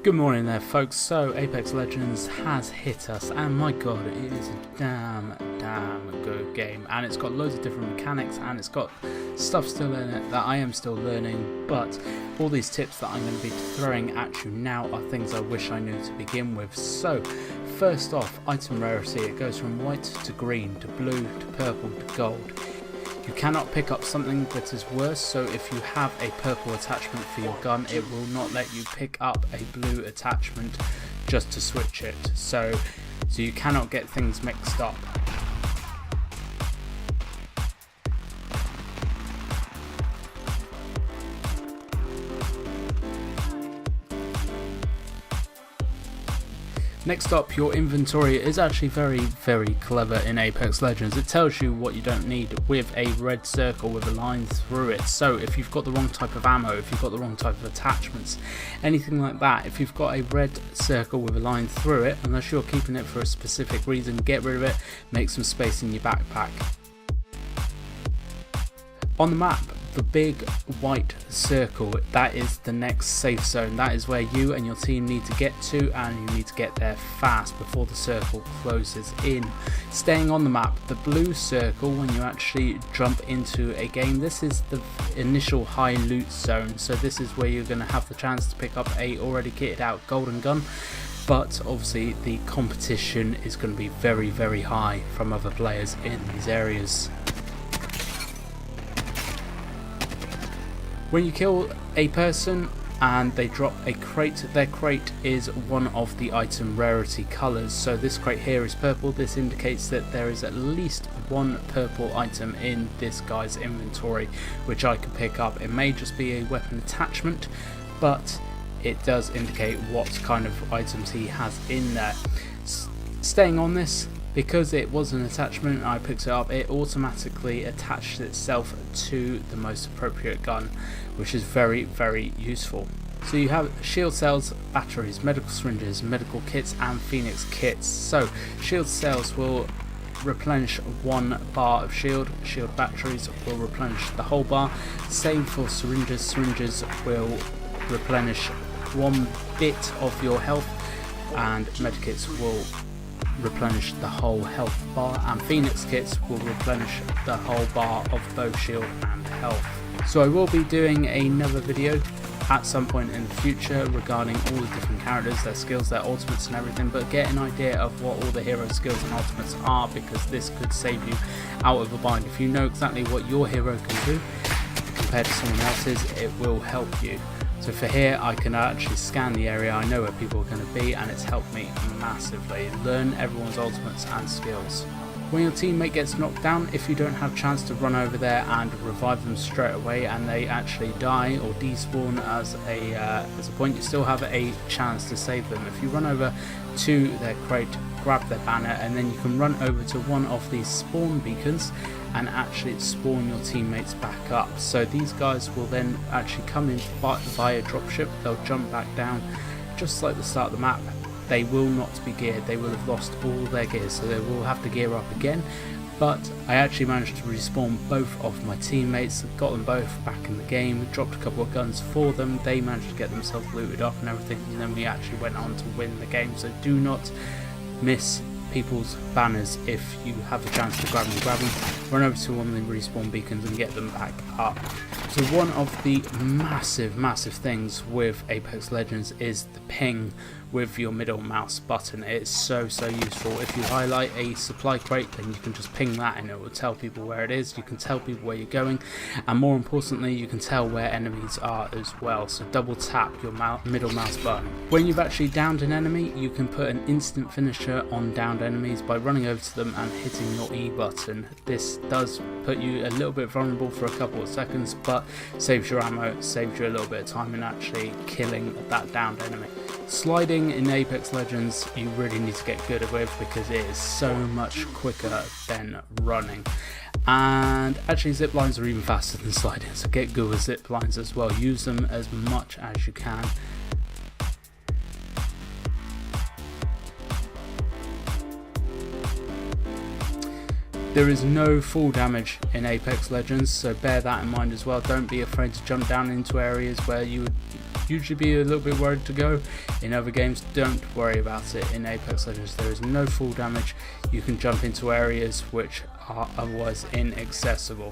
Good morning there folks. So Apex Legends has hit us and my god, it is a damn good game, and it's got loads of different mechanics and it's got stuff still in it that I am still learning, but all these tips that I'm going to be throwing at you now are things I wish I knew to begin with. So first off, item rarity. It goes from white to green to blue to purple to gold. You cannot pick up something that is worse, so if you have a purple attachment for your gun, it will not let you pick up a blue attachment just to switch it. So you cannot get things mixed up. Next up, your inventory is actually very clever in Apex Legends. It tells you what you don't need with a red circle with a line through it. So if you've got the wrong type of ammo, if you've got the wrong type of attachments, anything like that, if you've got a red circle with a line through it, unless you're keeping it for a specific reason, get rid of it, make some space in your backpack. On the map, the big white circle, that is the next safe zone. That is where you and your team need to get to, and you need to get there fast before the circle closes in. Staying on the map, the blue circle, when you actually jump into a game, this is the initial high loot zone. So this is where you're going to have the chance to pick up a already kitted out golden gun, but obviously the competition is going to be very high from other players in these areas. When you kill a person and they drop a crate, their crate is one of the item rarity colours. So this crate here is purple. This indicates that there is at least one purple item in this guy's inventory, which I could pick up. It may just be a weapon attachment, but it does indicate what kind of items he has in there. Staying on this, because it was an attachment and I picked it up, it automatically attached itself to the most appropriate gun, which is very useful. So you have shield cells, batteries, medical syringes, medical kits and phoenix kits. So shield cells will replenish 1 bar of shield batteries will replenish the whole bar. Same for syringes will replenish 1 bit of your health, and medikits will replenish the whole health bar, and phoenix kits will replenish the whole bar of both shield and health. So I will be doing another video at some point in the future regarding all the different characters, their skills, their ultimates and everything, but get an idea of what all the hero skills and ultimates are, because this could save you out of a bind. If you know exactly what your hero can do compared to someone else's, it will help you. So for here, I can actually scan the area, I know where people are going to be, and it's helped me massively. Learn everyone's ultimates and skills. When your teammate gets knocked down, if you don't have a chance to run over there and revive them straight away and they actually die or despawn as a point, you still have a chance to save them. If you run over to their crate, grab their banner, and then you can run over to one of these spawn beacons and actually spawn your teammates back up. So these guys will then actually come in via dropship, they'll jump back down just like the start of the map. They will not be geared, they will have lost all their gear, so they will have to gear up again. But I actually managed to respawn both of my teammates, got them both back in the game, dropped a couple of guns for them, they managed to get themselves looted up and everything, and then we actually went on to win the game. So do not miss people's banners. If you have a chance to grab them, run over to one of the respawn beacons and get them back up. So one of the massive things with Apex Legends is the ping with your middle mouse button. It's so useful. If you highlight a supply crate, then you can just ping that and it will tell people where it is. You can tell people where you're going, and more importantly, you can tell where enemies are as well. So double tap your middle mouse button. When you've actually downed an enemy, you can put an instant finisher on downed enemies by running over to them and hitting your E button. This does put you a little bit vulnerable for a couple of seconds, but saves your ammo, saves you a little bit of time in actually killing that downed enemy. Sliding in Apex Legends you really need to get good with, because it is so much quicker than running. And actually zip lines are even faster than sliding, so get good with zip lines as well. Use them as much as you can. There is no full damage in Apex Legends, so bear that in mind as well. Don't be afraid to jump down into areas where you would usually be a little bit worried to go. In other games, don't worry about it. In Apex Legends, there is no fall damage. You can jump into areas which are otherwise inaccessible.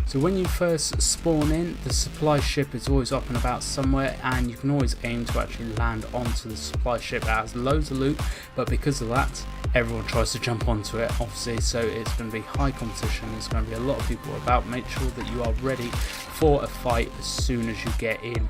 So when you first spawn in, the supply ship is always up and about somewhere, and you can always aim to actually land onto the supply ship. It has loads of loot, but because of that, everyone tries to jump onto it, obviously, so it's going to be high competition. There's going to be a lot of people about. Make sure that you are ready for a fight as soon as you get in.